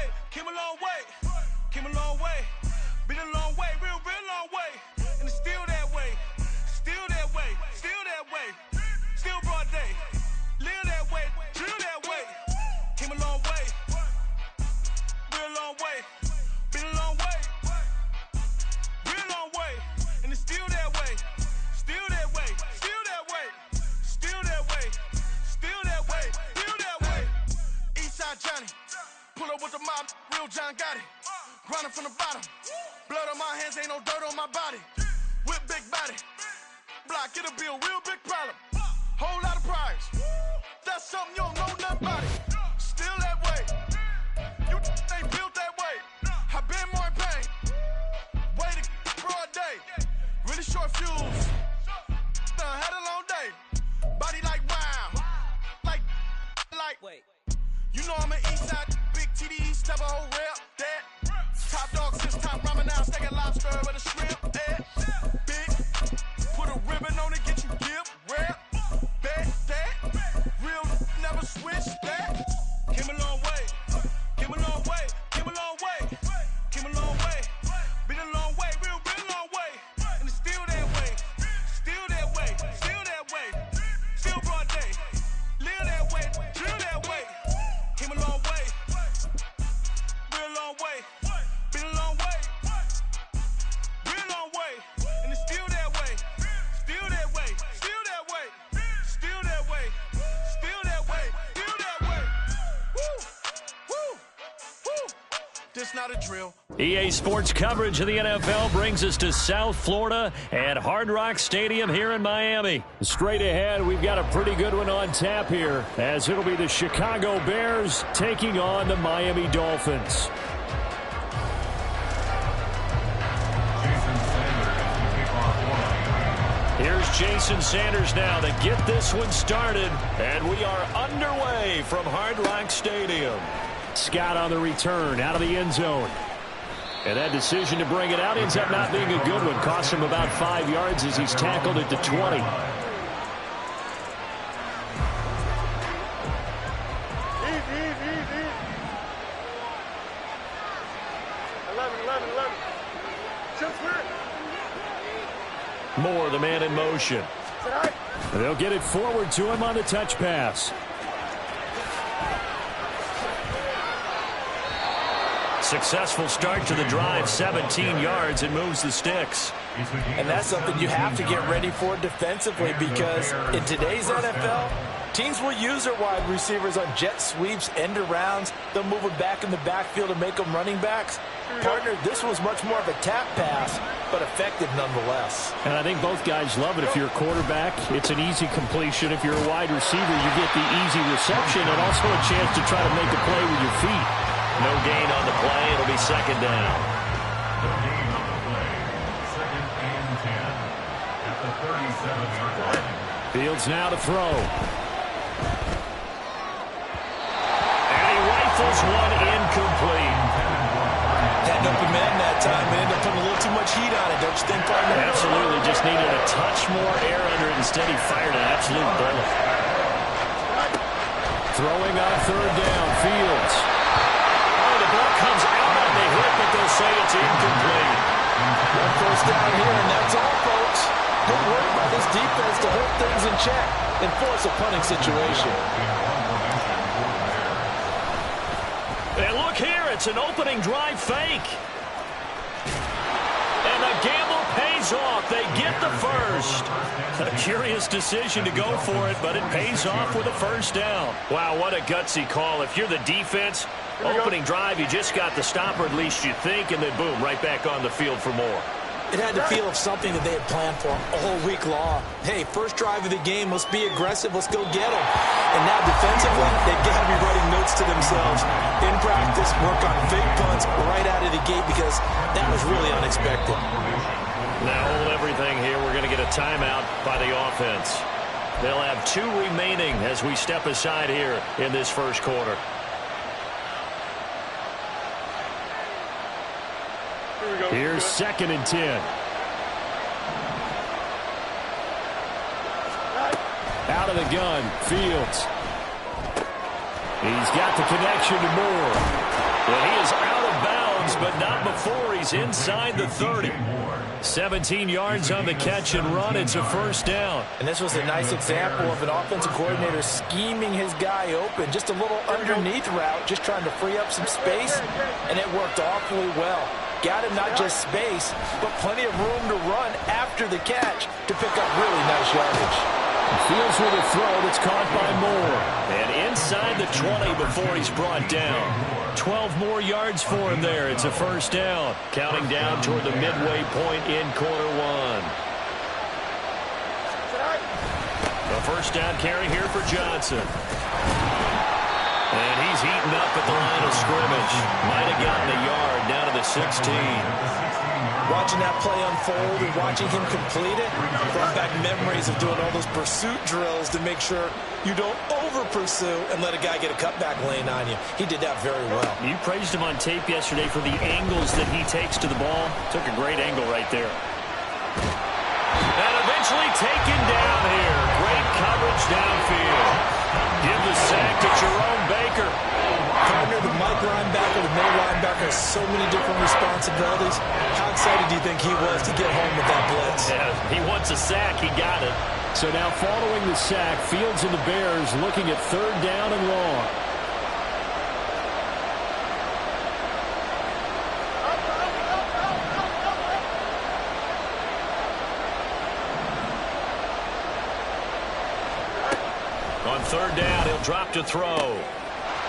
way, came a long way, came a long way, been a long way, real long way, and it's still that way, still that way, still that way, still broad day, live that way, drill that way, came a long way, real long way, been a long way, real long way, and it's still that way, still that way, still that way, still that way, still that way, still that way. Eastside Johnny, pull up with the mob, real John Gotti, grinding from the bottom, blood on my hands, ain't no dirt on my body, whip big body, block, it'll be a real big problem, whole lot of priors, that's something you don't know nothing about it, still that way, you ain't built that way, I been more in pain, way to broad day, really short fuse, had a long day, body like wow, like, wait. You know I'm an Eastside, big TDE, step a whole rep, that. Top dog since top ramen now, steak and lobster with a shrimp, that. Big, put a ribbon on it, get you dip, rep, bet, that. Real never switch, that. Came a long way, came a long way, came a long way, came a long way. Been a long way, real long way. And it's still that way, still that way, still that way. Still broad day, live that way, drill that way. Came a long way, real long way, been a long way, real long way, and it's still that way, still that way, still that way, still that way, still that way, still that way. Woo, woo, woo. This not a drill. EA Sports coverage of the NFL brings us to South Florida at Hard Rock Stadium here in Miami. Straight ahead, we've got a pretty good one on tap here, as it'll be the Chicago Bears taking on the Miami Dolphins. Here's Jason Sanders now to get this one started, and we are underway from Hard Rock Stadium. Scott on the return, out of the end zone. And that decision to bring it out ends up not being a good one. Cost him about 5 yards as he's tackled at the 20. Easy. 11. Just Moore, the man in motion. They'll get it forward to him on the touch pass. Successful start to the drive, 17 yards, and moves the sticks. And that's something you have to get ready for defensively, because in today's NFL, teams will use their wide receivers on jet sweeps, end arounds. They'll move them back in the backfield and make them running backs. Partner, this was much more of a tap pass, but effective nonetheless. And I think both guys love it. If you're a quarterback, it's an easy completion. If you're a wide receiver, you get the easy reception and also a chance to try to make a play with your feet. No gain on the play. It'll be second down. No gain on the play. Second and 10 at the 37-yard line. Fields now to throw. And he rifles one incomplete. Had open man that time, but ended up putting a little too much heat on it, don't you think, partner? Absolutely. Just needed a touch more air under it. Instead, he fired an absolute bullet. Throwing on third down, Fields. The ball comes out on the hit, but they'll say it's incomplete. One first down here, and that's all, folks. Good work by this defense to hold things in check and force a punting situation. And look here, it's an opening drive fake. And the gamble pays off. They get the first. A curious decision to go for it, but it pays off with a first down. Wow, what a gutsy call. If you're the defense, opening drive, you just got the stopper, at least you think, and then boom, right back on the field for more. It had the feel of something that they had planned for all week long. Hey, first drive of the game, let's be aggressive, let's go get them. And now defensively, they've got to be writing notes to themselves. In practice, work on fake punts right out of the gate, because that was really unexpected. Now hold everything here. We're going to get a timeout by the offense. They'll have 2 remaining as we step aside here in this first quarter. Here's second and 10. Out of the gun, Fields. He's got the connection to Moore. And he is out of bounds, but not before he's inside the 30. 17 yards on the catch and run. It's a first down. And this was a nice example of an offensive coordinator scheming his guy open. Just a little underneath route, just trying to free up some space, and it worked awfully well. Got him not just space, but plenty of room to run after the catch to pick up really nice yardage. Fields with a throw that's caught by Moore. And inside the 20 before he's brought down. 12 more yards for him there. It's a first down. Counting down toward the midway point in quarter one. The first down carry here for Johnson. And he's heating up at the line of scrimmage. Might have gotten a yard down to the 16. Watching that play unfold and watching him complete it brought back memories of doing all those pursuit drills to make sure you don't over-pursue and let a guy get a cutback lane on you. He did that very well. You praised him on tape yesterday for the angles that he takes to the ball. Took a great angle right there. And eventually taken down here. Great coverage downfield. Give the sack to Jerome Baker. Partner, the Mike linebacker, the middle linebacker has so many different responsibilities. How excited do you think he was to get home with that blitz? Yeah, he wants a sack. He got it. So now following the sack, Fields and the Bears looking at third down and long. On third down, he'll drop to throw.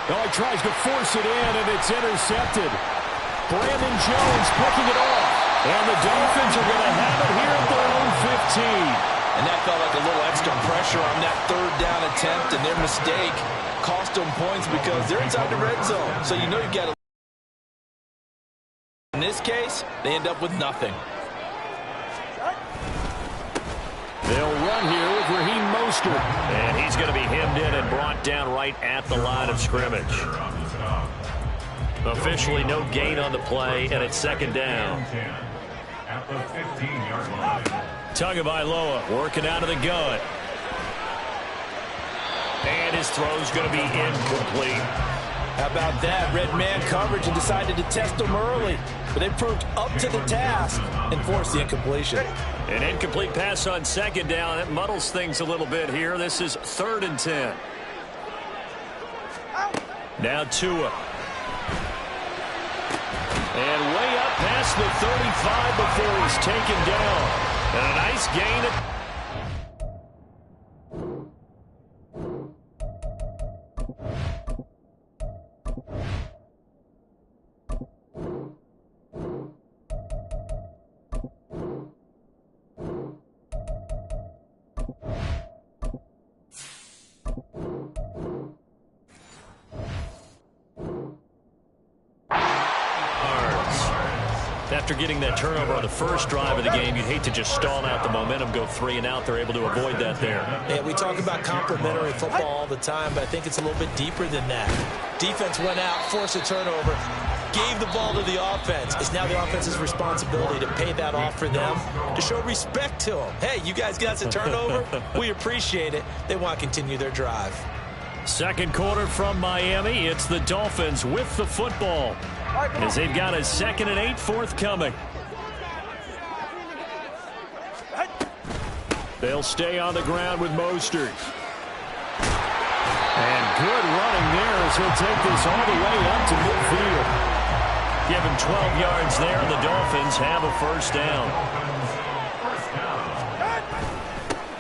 Oh, he tries to force it in, and it's intercepted. Brandon Jones picking it off. And the Dolphins are going to have it here at their own 15. And that felt like a little extra pressure on that third down attempt, and their mistake cost them points because they're inside the red zone. So you know you've got to... In this case, they end up with nothing. They'll run here with Raheem Mostert. And he's going to be hemmed in and brought down right at the line of scrimmage. Officially no gain on the play, and it's second down. At the 15-yard line. Tagovailoa working out of the gun. And his throw's going to be incomplete. How about that? Red man coverage and decided to test them early. But they proved up to the task and forced the incompletion. An incomplete pass on second down. That muddles things a little bit here. This is 3rd and 10. Now Tua. And way up past the 35 before he's taken down. And a nice gain. After getting that turnover on the first drive of the game, you'd hate to just stall out the momentum, go 3 and out. They're able to avoid that there. Yeah, we talk about complementary football all the time, but I think it's a little bit deeper than that. Defense went out, forced a turnover, gave the ball to the offense. It's now the offense's responsibility to pay that off for them, to show respect to them. Hey, you guys got a turnover? We appreciate it. They want to continue their drive. Second quarter from Miami. It's the Dolphins with the football, as they've got a 2nd and 8 forthcoming. They'll stay on the ground with Mostert. And good running there as he'll take this all the way up to midfield. Give him 12 yards there, and the Dolphins have a first down.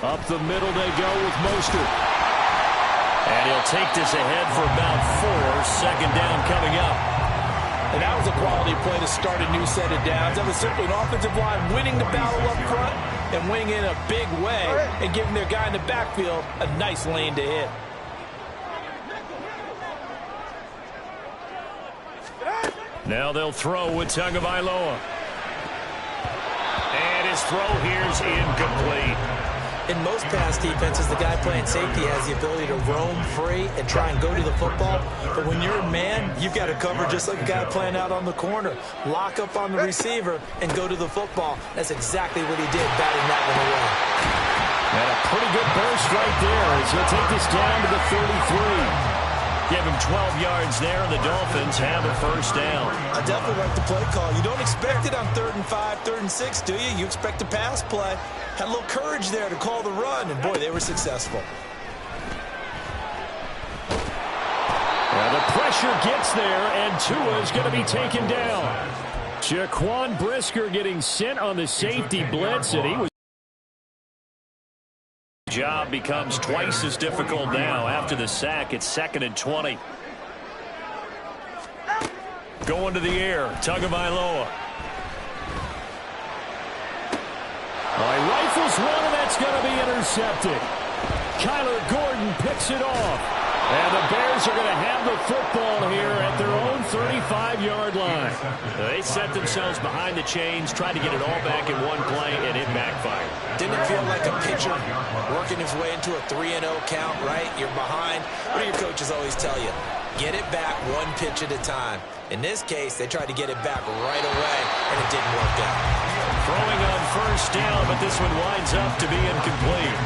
Up the middle they go with Mostert. And he'll take this ahead for about 4. Second down coming up. And that was a quality play to start a new set of downs. That was simply an offensive line winning the battle up front and winning in a big way and giving their guy in the backfield a nice lane to hit. Now they'll throw with Tagovailoa. And his throw here's incomplete. In most pass defenses, the guy playing safety has the ability to roam free and try and go to the football. But when you're a man, you've got to cover just like a guy playing out on the corner. Lock up on the receiver and go to the football. That's exactly what he did, batting that one away. And a pretty good burst right there as he'll take this down to the 33. Give him 12 yards there, and the Dolphins have a first down. I definitely like the play call. You don't expect it on 3rd and 5, 3rd and 6, do you? You expect a pass play. Had a little courage there to call the run, and boy, they were successful. The pressure gets there, and Tua is going to be taken down. Jaquan Brisker getting sent on the safety blitz, and he was. Job becomes twice as difficult now after the sack. It's 2nd and 20. Going to the air, Tagovailoa. Rifles one, and that's going to be intercepted. Kyler Gordon picks it off. And the Bears are going to have the football here at their own 35-yard line. They set themselves behind the chains, tried to get it all back in one play, and it backfired. Didn't it feel like a pitcher working his way into a 3-0 count, right? You're behind. What do your coaches always tell you? Get it back one pitch at a time. In this case, they tried to get it back right away, and it didn't work out. Throwing on first down, but this one winds up to be incomplete.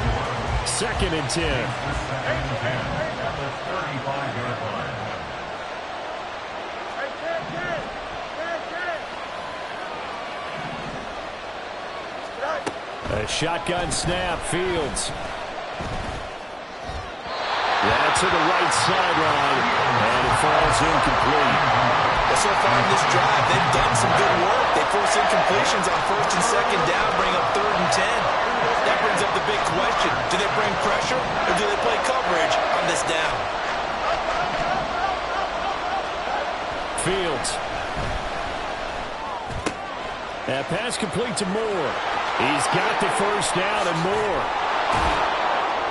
2nd and 10. At the 35-yard line. A shotgun snap, Fields. That's to the right sideline, and it falls incomplete. So far in this drive, they've done some good work. They force incompletions on 1st and 2nd down, bring up 3rd and 10. That brings up the big question. Do they bring pressure, or do they play coverage on this down? Fields. That pass complete to Moore. He's got the first down and more.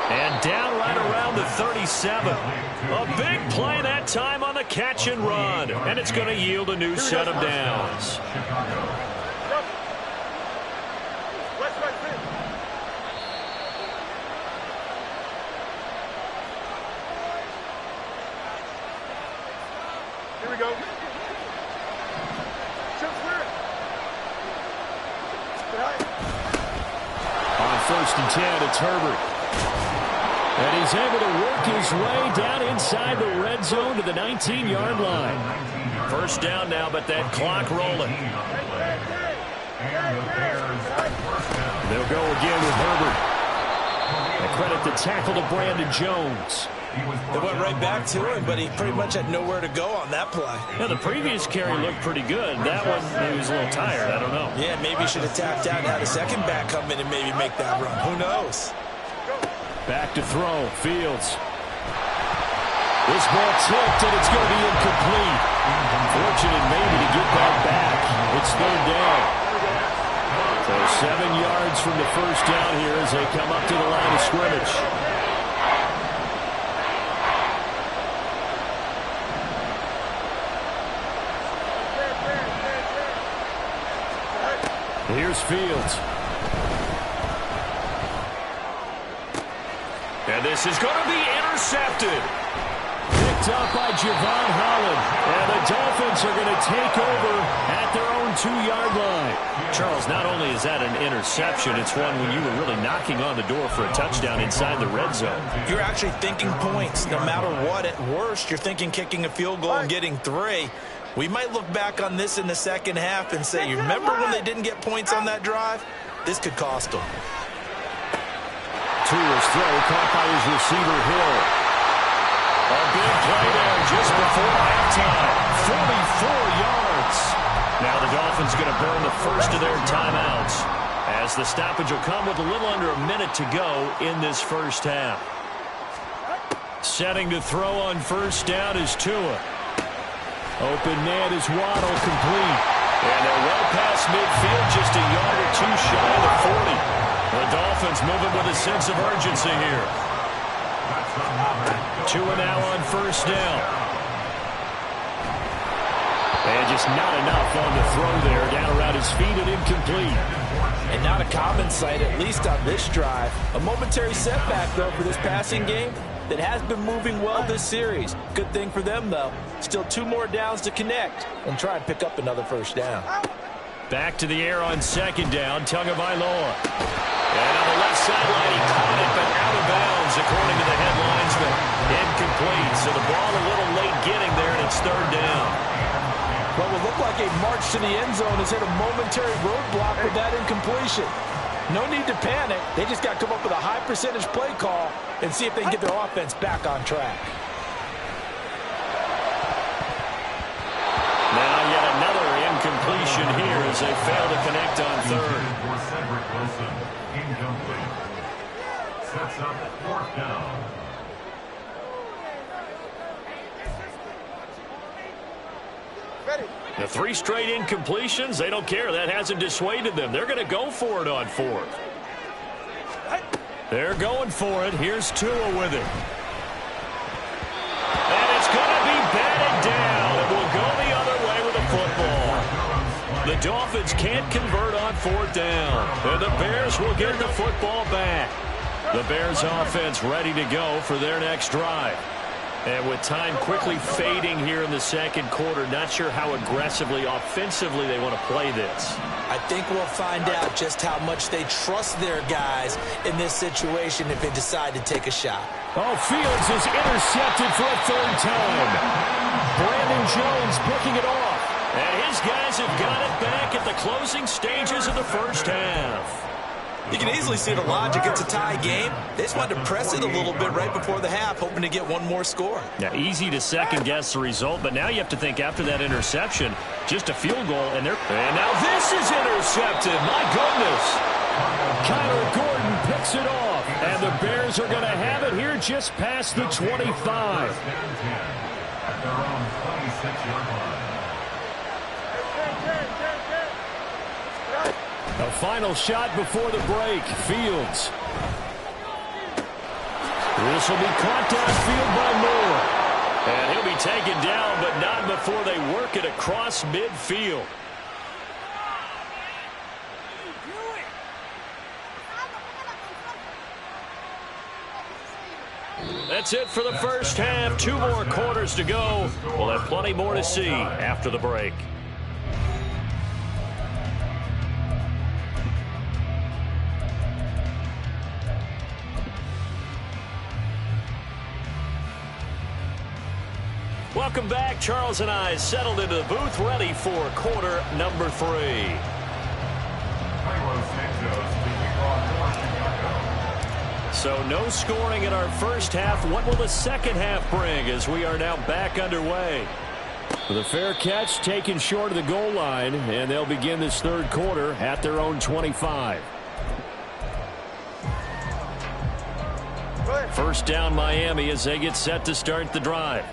And down right around the 37. A big play that time on the catch and run. And it's going to yield a new set of downs. Here we go. On 1st and 10, it's Herbert. And he's able to work his way down inside the red zone to the 19-yard line. First down now, but that clock rolling. They'll go again with Herbert. I credit the tackle to Brandon Jones. They went right back to him, but he pretty much had nowhere to go on that play. Yeah, the previous carry looked pretty good. That one, he was a little tired. I don't know. Yeah, maybe he should have tapped out and had a second back come in and maybe make that run. Who knows? Back to throw. Fields. This ball tipped, and it's going to be incomplete. Fortunate maybe to get that back. It's 3rd down. So 7 yards from the first down here as they come up to the line of scrimmage. Here's Fields. And this is going to be intercepted. Picked up by Javon Holland. And the Dolphins are going to take over at their own 2-yard line. Charles, not only is that an interception, it's one when you were really knocking on the door for a touchdown inside the red zone. You're actually thinking points. No matter what, at worst, you're thinking kicking a field goal and getting 3. We might look back on this in the second half and say, you remember when they didn't get points on that drive? This could cost them. Tua's throw caught by his receiver, Hill. A big play there just before halftime. 44 yards. Now the Dolphins going to burn the first of their timeouts as the stoppage will come with a little under a minute to go in this first half. Setting to throw on first down is Tua. Open man is Waddle, complete. And they're well past midfield, just a yard or two shy of the 40. The Dolphins moving with a sense of urgency here. Tua now on first down. And just not enough on the throw there. Down around his feet and incomplete. And not a common sight, at least on this drive. A momentary setback, though, for this passing game that has been moving well this series. Good thing for them, though. Still 2 more downs to connect and try and pick up another first down. Back to the air on second down, Tagovailoa. And on the left sideline, he caught it, but out of bounds, according to the head linesman. Incomplete, so the ball a little What will look like a march to the end zone has hit a momentary roadblock with that incompletion. No need to panic. They just got to come up with a high percentage play call and see if they can get their offense back on track. Now yet another incompletion here as they fail to connect on third. For Cedric Wilson, incomplete. Sets up fourth down. The 3 straight incompletions, they don't care. That hasn't dissuaded them. They're going to go for it on fourth. They're going for it. Here's Tua with it. And it's going to be batted down. It will go the other way with the football. The Dolphins can't convert on fourth down. And the Bears will get the football back. The Bears offense ready to go for their next drive. And with time quickly fading here in the second quarter, not sure how aggressively, offensively they want to play this. I think we'll find out just how much they trust their guys in this situation if they decide to take a shot. Oh, Fields is intercepted for a third time. Brandon Jones picking it off. And his guys have got it back at the closing stages of the first half. You can easily see the logic. It's a tie game. They just wanted to press it a little bit right before the half, hoping to get one more score. Yeah, easy to second-guess the result, but now you have to think after that interception, just a field goal, and now this is intercepted. My goodness. Kyler Gordon picks it off, and the Bears are going to have it here just past the 25. At their own 26-yard line. A final shot before the break. Fields. This will be caught downfield by Moore. And he'll be taken down, but not before they work it across midfield. That's it for the first half. 2 more quarters to go. We'll have plenty more to see after the break. Welcome back. Charles and I settled into the booth, ready for quarter number 3. So no scoring in our first half. What will the second half bring as we are now back underway? With a fair catch taken short of the goal line, and they'll begin this third quarter at their own 25. First down Miami as they get set to start the drive.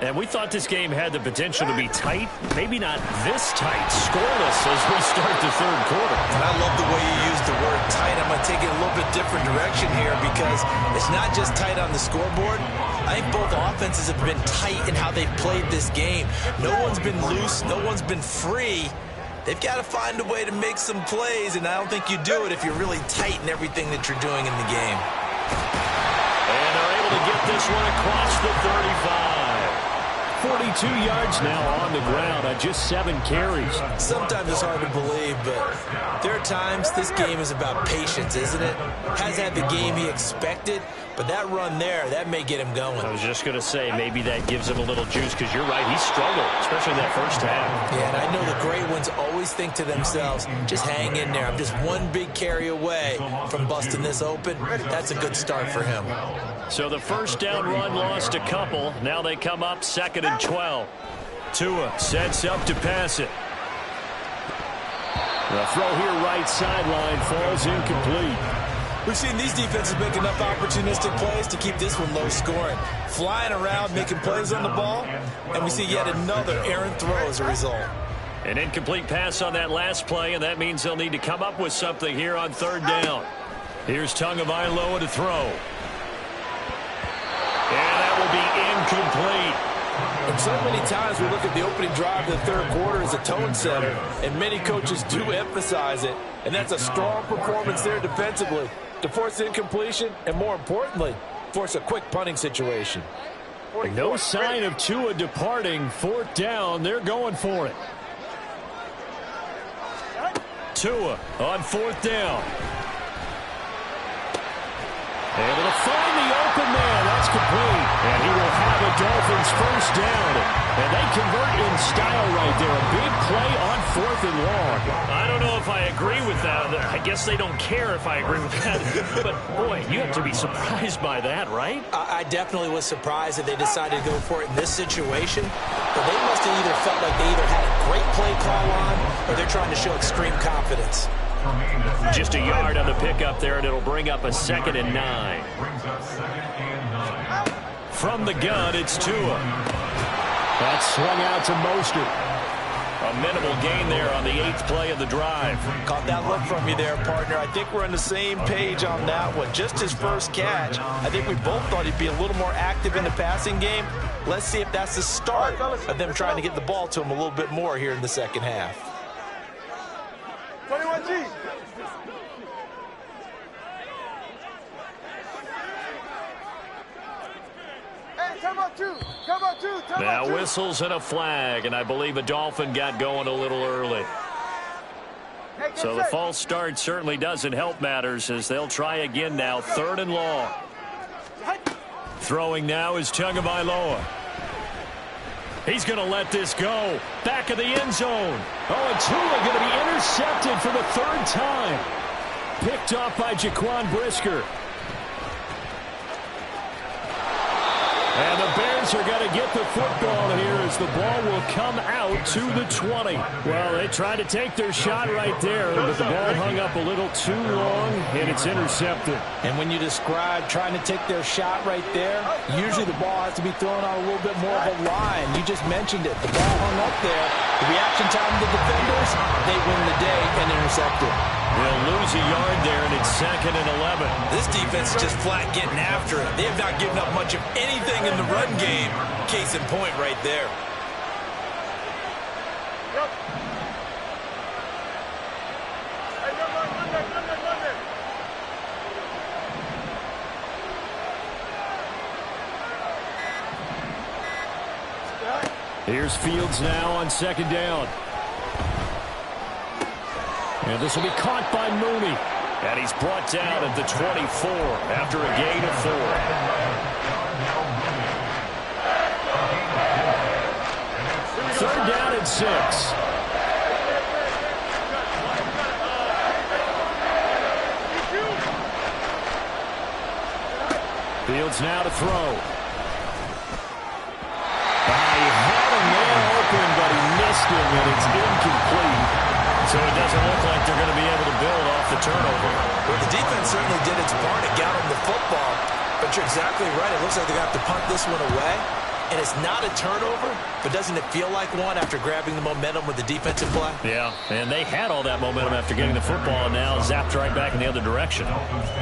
And we thought this game had the potential to be tight, maybe not this tight, scoreless as we start the third quarter. And I love the way you use the word tight. I'm going to take it a little bit different direction here because it's not just tight on the scoreboard. I think both offenses have been tight in how they've played this game. No one's been loose. No one's been free. They've got to find a way to make some plays, and I don't think you do it if you're really tight in everything that you're doing in the game. And they're able to get this one across the 35. 42 yards now on the ground on just 7 carries. Sometimes it's hard to believe, but there are times this game is about patience, isn't it? Has had the game he expected, but that run there, that may get him going. I was just going to say, maybe that gives him a little juice, because you're right, he struggled, especially in that first half. Yeah, and I know the great ones always think to themselves, just hang in there. I'm just one big carry away from busting this open. That's a good start for him. So the first down run lost a couple. Now they come up 2nd and 12. Tua sets up to pass it. The throw here right sideline falls incomplete. We've seen these defenses make enough opportunistic plays to keep this one low scoring. Flying around, making plays on the ball, and we see yet another errant throw as a result. An incomplete pass on that last play, and that means they'll need to come up with something here on 3rd down. Here's Tagovailoa to throw. And that will be incomplete. And so many times we look at the opening drive of the third quarter as a tone setter, and many coaches do emphasize it. And that's a strong performance there defensively to force incompletion and, more importantly, force a quick punting situation. And no sign of Tua departing. 4th down, they're going for it. Tua on 4th down. Able to find the open man. That's complete. And he will have a Dolphins first down. And they convert in style right there. A big play on 4th and long. I don't know if I agree with that. I guess they don't care if I agree with that. But, boy, you have to be surprised by that, right? I definitely was surprised that they decided to go for it in this situation. But they must have either felt like they either had a great play call on or they're trying to show extreme confidence. Just a yard on the pickup there, and it'll bring up a 2nd and 9. From the gun, it's Tua. That's swung out to Mostert. A minimal gain there on the 8th play of the drive. Caught that look from you there, partner. I think we're on the same page on that one. Just his first catch. I think we both thought he'd be a little more active in the passing game. Let's see if that's the start of them trying to get the ball to him a little bit more here in the second half. 21G. Hey, come on, two. Come on, two. Now whistles and a flag, and I believe a Dolphin got going a little early. So the false start certainly doesn't help matters as they'll try again now. 3rd and long. Throwing now is Tagovailoa. He's going to let this go. Back of the end zone. Oh, and Tua going to be intercepted for the 3rd time. Picked off by Jaquan Brisker. And the Bears are going to get the football here as the ball will come out to the 20. Well, they tried to take their shot right there, but the ball hung up a little too long, and it's intercepted. And when you describe trying to take their shot right there, usually the ball has to be thrown on a little bit more of a line. You just mentioned it. The ball hung up there. The reaction time of the defenders, they win the day and intercept it. They'll lose a yard there, and it's 2nd and 11. This defense is just flat getting after it. They have not given up much of anything in the run game. Case in point right there. Yep. Hey, run there. Here's Fields now on 2nd down. And this will be caught by Mooney. And he's brought down at the 24 after a gain of 4. 3rd down and 6. Fields now to throw. He had a man open, but he missed him, and it's incomplete. So it doesn't look like they're going to be able to build off the turnover. Well, the defense certainly did its part. It got them the football. But you're exactly right. It looks like they're going to have to punt this one away. And it's not a turnover, but doesn't it feel like one after grabbing the momentum with the defensive play? Yeah, and they had all that momentum after getting the football, and now zapped right back in the other direction.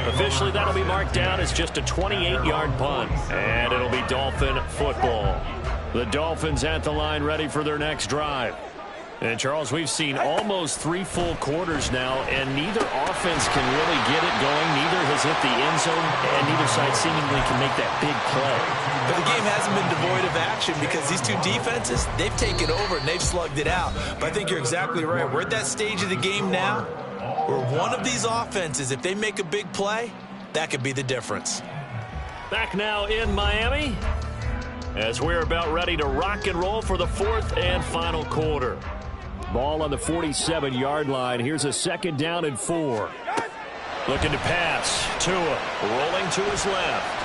Officially, that'll be marked down as just a 28-yard punt. And it'll be Dolphin football. The Dolphins at the line ready for their next drive. And, Charles, we've seen almost 3 full quarters now, and neither offense can really get it going. Neither has hit the end zone, and neither side seemingly can make that big play. But the game hasn't been devoid of action because these two defenses, they've taken over and they've slugged it out. But I think you're exactly right. We're at that stage of the game now where one of these offenses, if they make a big play, that could be the difference. Back now in Miami as we're about ready to rock and roll for the 4th and final quarter. Ball on the 47-yard line. Here's a 2nd down and 4. Looking to pass. Tua rolling to his left.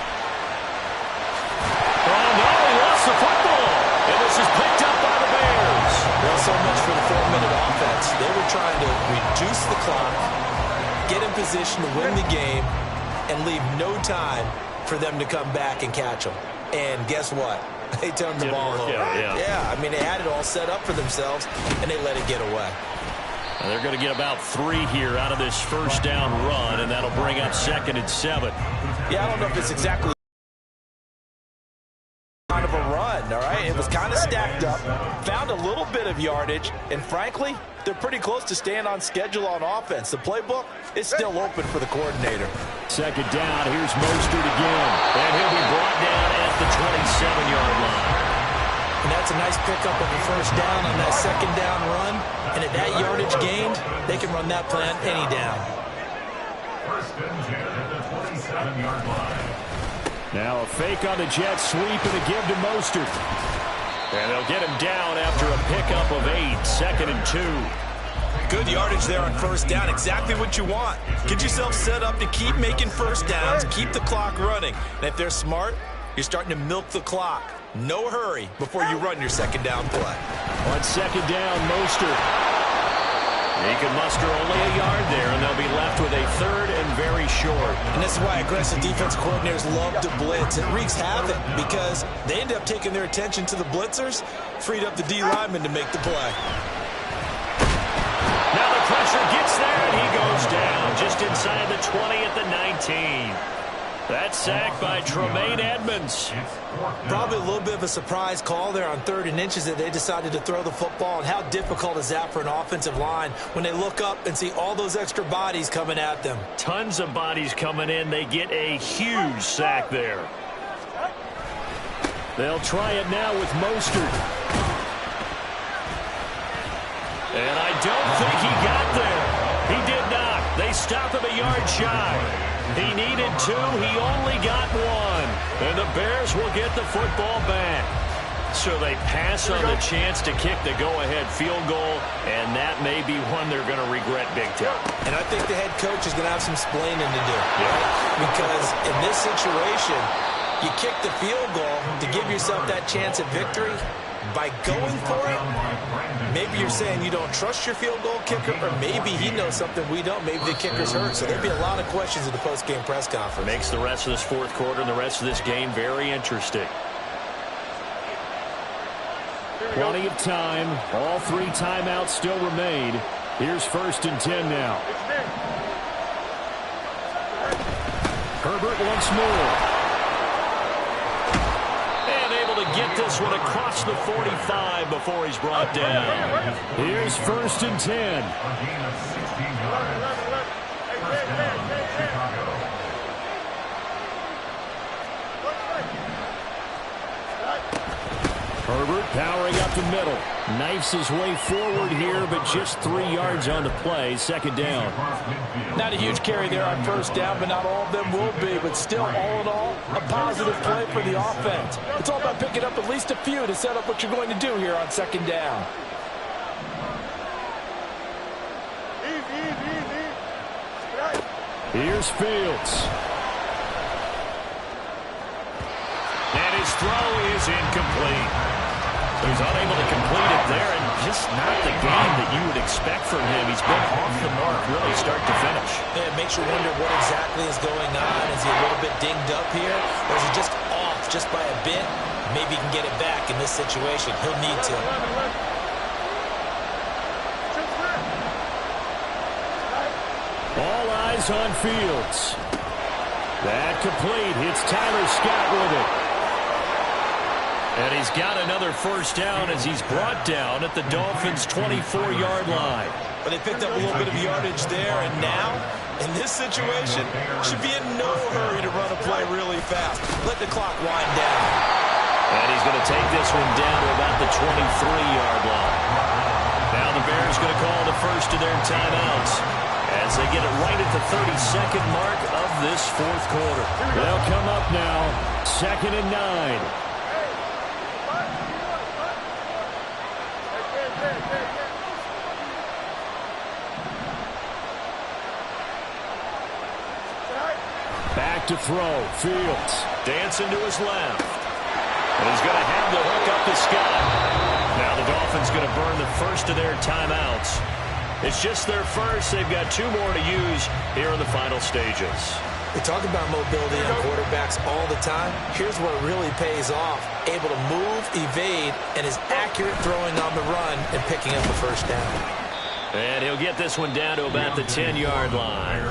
Oh, no, he lost the football. And this is picked up by the Bears. Well, so much for the 4-minute offense. They were trying to reduce the clock, get in position to win the game, and leave no time for them to come back and catch them. And guess what? They turned the ball over. Yeah, I mean, they had it all set up for themselves, and they let it get away. And they're going to get about 3 here out of this first down run, and that'll bring up 2nd and 7. Yeah, I don't know if it's exactly kind of a run, all right? It was kind of stacked up, found a little bit of yardage, and frankly, they're pretty close to staying on schedule on offense. The playbook is still open for the coordinator. 2nd down, here's Mostert again, and he'll be brought down at the 27-yard line. And that's a nice pickup of the first down on that 2nd down run, and at that yardage gained, they can run that play on any down. 1st and 10 at the 27-yard line. Now a fake on the jet sweep and a give to Mostert. And they'll get him down after a pickup of 8, 2nd and 2. Good yardage there on first down. Exactly what you want. Get yourself set up to keep making first downs, keep the clock running. And if they're smart, you're starting to milk the clock. No hurry before you run your second down play. On second down, Mostert. He can muster only a yard there, and they'll be left with a 3rd and very short. And this is why aggressive defense coordinators love to blitz. It wreaks havoc because they end up taking their attention to the blitzers, freed up the D lineman to make the play. Now the pressure gets there, and he goes down just inside the 20 at the 19. That's sacked by Tremaine Edmonds. Probably a little bit of a surprise call there on 3rd and inches that they decided to throw the football. And how difficult is that for an offensive line when they look up and see all those extra bodies coming at them? Tons of bodies coming in. They get a huge sack there. They'll try it now with Mostert. And I don't think he got there. He did not. They stop him a yard shy. He needed 2. He only got 1. And the Bears will get the football back. So they pass on the chance to kick the go-ahead field goal, and that may be one they're going to regret big time. And I think the head coach is going to have some splaining to do. Yeah. Because in this situation, you kick the field goal to give yourself that chance at victory. By going for it, maybe you're saying you don't trust your field goal kicker, or maybe he knows something we don't. Maybe the kicker's hurt. So there'll be a lot of questions at the post-game press conference. Makes the rest of this fourth quarter and the rest of this game very interesting. Plenty of time. All 3 timeouts still remain. Here's 1st and 10 now. Herbert once more. To get this one across the 45 before he's brought down. Here's 1st and 10. Herbert powering up the middle. Knifes his way forward here, but just 3 yards on the play. 2nd down. Not a huge carry there on first down, but not all of them will be. But still, all in all, a positive play for the offense. It's all about picking up at least a few to set up what you're going to do here on 2nd down. Here's Fields. And his throw is incomplete. He's unable to complete it there, and just not the game that you would expect from him. He's been off the mark really start to finish. Yeah, it makes you wonder what exactly is going on. Is he a little bit dinged up here, or is he just off just by a bit? Maybe he can get it back in this situation. He'll need to. All eyes on Fields. That complete. Hits Tyler Scott with it. And he's got another 1st down as he's brought down at the Dolphins' 24-yard line. But they picked up a little bit of yardage there, and now, in this situation, should be in no hurry to run a play really fast. Let the clock wind down. And he's going to take this one down to about the 23-yard line. Now the Bears going to call the first of their timeouts as they get it right at the 32nd mark of this fourth quarter. They'll come up now, 2nd and 9. Back to throw. Fields dancing to his left. And he's going to have the hook up to Scott. Now the Dolphins going to burn the first of their timeouts. It's just their first. They've got 2 more to use here in the final stages. We talk about mobility on quarterbacks all the time. Here's where it really pays off. Able to move, evade, and is accurate throwing on the run and picking up the 1st down. And he'll get this one down to about the 10-yard line.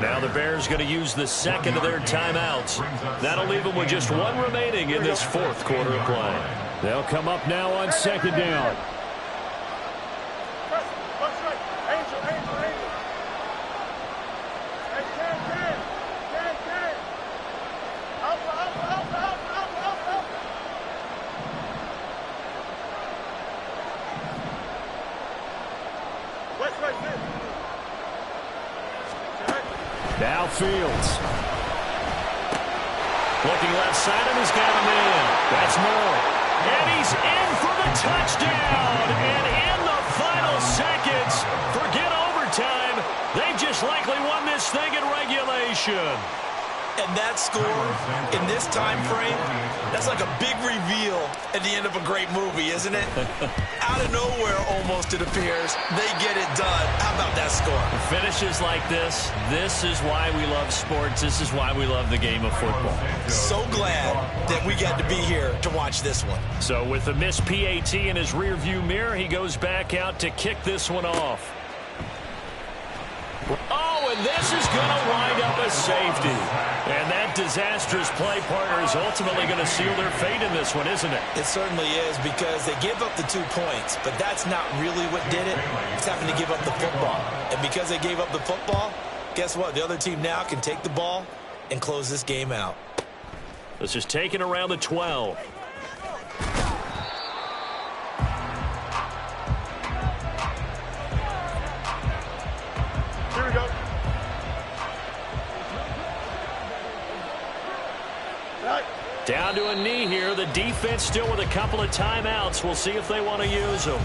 Now the Bears going to use the 2nd of their timeouts. That'll leave them with just 1 remaining in this fourth quarter of play. They'll come up now on 2nd down. Now Fields. Looking left side, and he's got him in. That's Moore. And he's in for the touchdown. And in the final seconds, forget overtime, they just likely won this thing in regulation. And that score in this time frame, that's like a big reveal at the end of a great movie, isn't it? Out of nowhere, almost, it appears, they get it done. How about that score? Finishes like this is why we love sports. This is why we love the game of football. So glad that we got to be here to watch this one. So with the missed PAT in his rearview mirror, he goes back out to kick this one off. Oh, and this is going to wind up a safety. And that disastrous play partner is ultimately going to seal their fate in this one, isn't it? It certainly is, because they gave up the 2 points, but that's not really what did it. It's having to give up the football. And because they gave up the football, guess what? The other team now can take the ball and close this game out. This is taken around the 12. Here we go. Right. Down to a knee here. The defense still with a couple of timeouts. We'll see if they want to use them.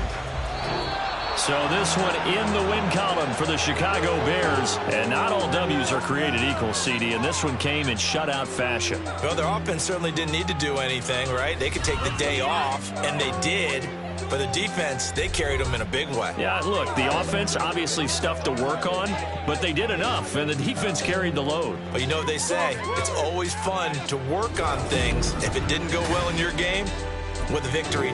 So this one in the win column for the Chicago Bears. And not all W's are created equal, CD, and this one came in shutout fashion. Well, their offense certainly didn't need to do anything, right? They could take the day off, and they did. But the defense, they carried them in a big way. Yeah, look, the offense obviously stuff to work on, but they did enough, and the defense carried the load. But you know what they say, it's always fun to work on things if it didn't go well in your game with a victory.